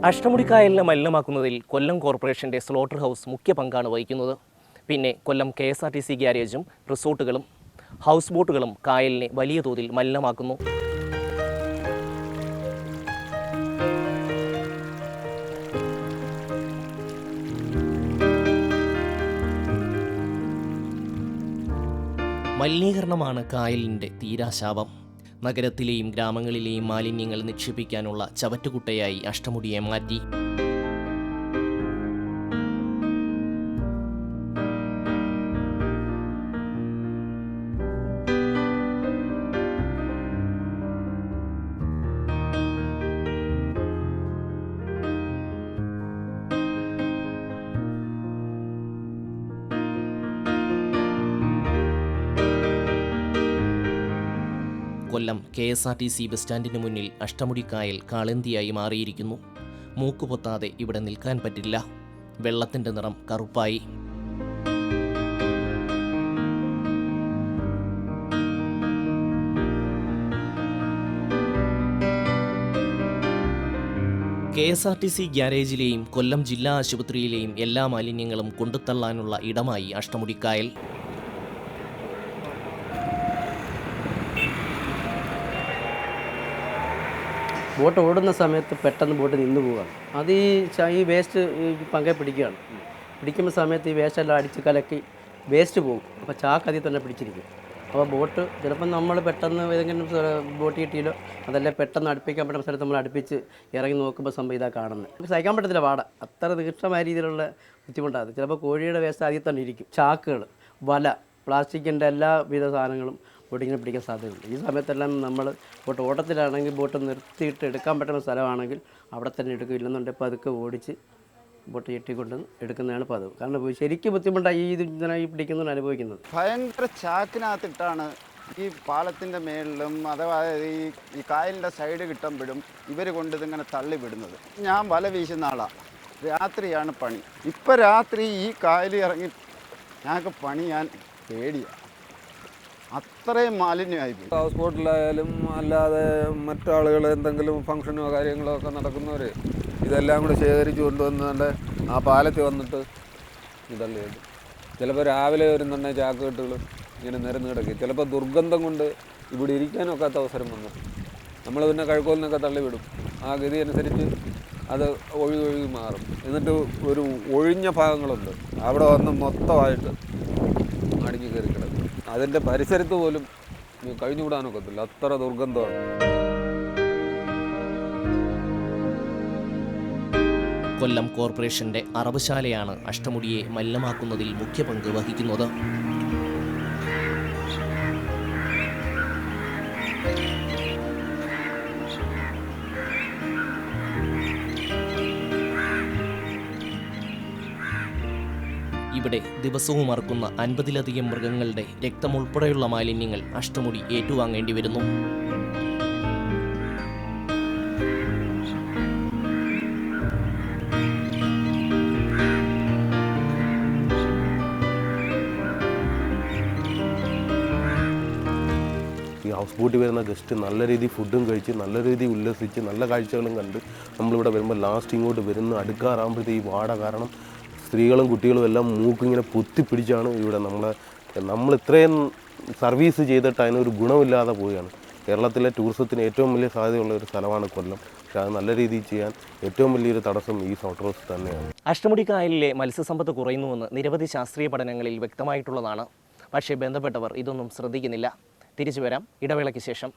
അഷ്ടമുടിക്കായലിനെ മലിനമാക്കുന്നതിൽ കൊല്ലം കോർപ്പറേഷൻ്റെ slaughter house മുഖ്യ പങ്കാണ് വഹിക്കുന്നത്. പിന്നെ കൊല്ലം KSRTC ഗ്യാരേജും റിസോർട്ടുകളും ഹൗസ് ബോട്ടുകളും കായലിനെ വലിയ തോതിൽ മലിനമാക്കുന്നു. മലിനീകരണമാണ് കായലിൻ്റെ തീരാശാപം. നഗരത്തിലെയും ഗ്രാമങ്ങളിലെയും മാലിന്യങ്ങൾ നിക്ഷേപിക്കാനുള്ള ചവറ്റുകുട്ടയായി അഷ്ടമുടിയെ മാറ്റി. കൊല്ലം KSRTC ബസ് സ്റ്റാൻഡിന് മുന്നിൽ അഷ്ടമുടിക്കായൽ കാളന്തിയായി മാറിയിരിക്കുന്നു. മൂക്കുപൊത്താതെ ഇവിടെ നിൽക്കാൻ പറ്റില്ല. വെള്ളത്തിൻ്റെ നിറം കറുപ്പായി. KSRTC ഗ്യാരേജിലെയും കൊല്ലം ജില്ലാ ആശുപത്രിയിലെയും എല്ലാ മാലിന്യങ്ങളും കൊണ്ടുതള്ളാനുള്ള ഇടമായി അഷ്ടമുടിക്കായൽ. ബോട്ട് ഓടുന്ന സമയത്ത് പെട്ടെന്ന് ബോട്ട് നിന്ന് പോവുകയാണ്. അത് ഈ വേസ്റ്റ് പങ്കെ പിടിക്കുകയാണ്. പിടിക്കുന്ന സമയത്ത് ഈ വേസ്റ്റെല്ലാം അടിച്ച് കലക്കി വേസ്റ്റ് പോകും. അപ്പോൾ ചാക്ക് അതിൽ തന്നെ പിടിച്ചിരിക്കും. അപ്പോൾ ബോട്ട് ചിലപ്പോൾ നമ്മൾ പെട്ടെന്ന് ഏതെങ്കിലും ബോട്ട് കിട്ടിയില്ലോ അതല്ലേ പെട്ടെന്ന് അടുപ്പിക്കാൻ പറ്റുന്ന സ്ഥലത്ത് നമ്മൾ അടുപ്പിച്ച് ഇറങ്ങി നോക്കുമ്പോൾ സംഭവം ഇതാണ് കാണുന്നത്. നമുക്ക് സഹിക്കാൻ പറ്റത്തില്ല പാട. അത്ര തീക്ഷണമായ രീതിയിലുള്ള ബുദ്ധിമുട്ടാണ്. ചിലപ്പോൾ കോഴിയുടെ വേസ്റ്റ് അതിൽ തന്നെ ഇരിക്കും. ചാക്കുകൾ, വല, പ്ലാസ്റ്റിക്കിൻ്റെ എല്ലാവിധ സാധനങ്ങളും ബോട്ടിങ്ങിനെ പിടിക്കാൻ സാധ്യതയുണ്ട്. ഈ സമയത്തെല്ലാം നമ്മൾ ബോട്ട് ഓട്ടത്തിലാണെങ്കിൽ ബോട്ട് നിർത്തിയിട്ട് എടുക്കാൻ പറ്റുന്ന സ്ഥലമാണെങ്കിൽ അവിടെ തന്നെ എടുക്കും. ഇല്ലെന്നുണ്ടെങ്കിൽ പതുക്കെ ഓടിച്ച് ബോട്ട് ചുറ്റിക്കൊണ്ട് എടുക്കുന്നതാണ് പതിവ്. കാരണം ശരിക്കും ബുദ്ധിമുട്ടായി ഈ പിടിക്കുന്നതിന് അനുഭവിക്കുന്നത്. ഭയങ്കര ചാക്കിനകത്തിട്ടാണ് ഈ പാലത്തിൻ്റെ മേളിലും അഥവാ ഈ കായലിൻ്റെ സൈഡ് കിട്ടുമ്പോഴും ഇവർ കൊണ്ട് ഇതിങ്ങനെ തള്ളിവിടുന്നത്. ഞാൻ വല വീശുന്ന ആളാണ്. രാത്രിയാണ് പണി. ഇപ്പം രാത്രി ഈ കായലിൽ ഇറങ്ങി ഞങ്ങൾക്ക് പണി ഞാൻ പേടിയാണ്. അത്രയും മാലിന്യമായിപ്പോയി. ഹൗസ് ബോട്ടിലായാലും അല്ലാതെ മറ്റാളുകൾ എന്തെങ്കിലും ഫംഗ്ഷനോ കാര്യങ്ങളോ ഒക്കെ നടക്കുന്നവർ ഇതെല്ലാം കൂടെ ശേഖരിച്ച് കൊണ്ടുവന്നുകൊണ്ട് ആ പാലത്തിൽ വന്നിട്ട് ഇതള്ളിയിട്ട് ചിലപ്പോൾ രാവിലെ വരുന്നുണ്ടെ ചാക്കുകെട്ടുകൾ ഇങ്ങനെ നിരന്ന് കിടക്കും. ചിലപ്പോൾ ദുർഗന്ധം കൊണ്ട് ഇവിടെ ഇരിക്കാനൊക്കാത്ത അവസരം വന്നു നമ്മൾ പിന്നെ കഴുക്കോലിനൊക്കെ തള്ളിവിടും. ആ ഗതി അനുസരിച്ച് അത് ഒഴുകി മാറും. എന്നിട്ട് ഒരു ഒഴിഞ്ഞ ഭാഗങ്ങളുണ്ട്, അവിടെ വന്ന് മൊത്തമായിട്ട് അടിഞ്ഞു കയറി കിടക്കും. അതിൻ്റെ പരിസരത്ത് പോലും കഴിഞ്ഞുകൂടാനൊക്കത്തില്ല, അത്ര ദുർഗന്ധമാണ്. കൊല്ലം കോർപ്പറേഷന്റെ അറവുശാലയാണ് അഷ്ടമുടിയെ മലിനമാക്കുന്നതിൽ മുഖ്യ പങ്ക് വഹിക്കുന്നത്. ഇവിടെ ദിവസവും അറക്കുന്ന 50-ലധികം മൃഗങ്ങളുടെ രക്തമുൾപ്പെടെയുള്ള മാലിന്യങ്ങൾ അഷ്ടമുടി ഏറ്റുവാങ്ങേണ്ടി വരുന്നു. ഈ ഹൗസ് ബോട്ടിൽ വരുന്ന ഗസ്റ്റ് നല്ല രീതിയിൽ ഫുഡും കഴിച്ച് നല്ല രീതിയിൽ ഉല്ലസിച്ച് നല്ല കാഴ്ചകളും കണ്ട് നമ്മളിവിടെ വരുമ്പോൾ ലാസ്റ്റ് ഇങ്ങോട്ട് വരുന്ന അടുക്കാറാകുമ്പോഴത്തേക്ക് ഈ വാട കാരണം സ്ത്രീകളും കുട്ടികളും എല്ലാം മൂക്കിങ്ങനെ പൊത്തിപ്പിടിച്ചാണ് ഇവിടെ നമ്മൾ ഇത്രയും സർവീസ് ചെയ്തിട്ട് അതിനൊരു ഗുണമില്ലാതെ പോവുകയാണ്. കേരളത്തിലെ ടൂറിസത്തിന് ഏറ്റവും വലിയ സാധ്യതയുള്ള ഒരു സ്ഥലമാണ് കൊല്ലം. പക്ഷേ അത് നല്ല രീതിയിൽ ചെയ്യാൻ ഏറ്റവും വലിയൊരു തടസ്സം ഈ സ്ലോട്ടർ ഹൗസ് തന്നെയാണ്. അഷ്ടമുടിക്കായലിലെ മത്സ്യസമ്പത്ത് കുറയുന്നുവെന്ന് നിരവധി ശാസ്ത്രീയ പഠനങ്ങളിൽ വ്യക്തമായിട്ടുള്ളതാണ്. പക്ഷേ ബന്ധപ്പെട്ടവർ ഇതൊന്നും ശ്രദ്ധിക്കുന്നില്ല. തിരിച്ചു വരാം ഇടവേളയ്ക്ക് ശേഷം.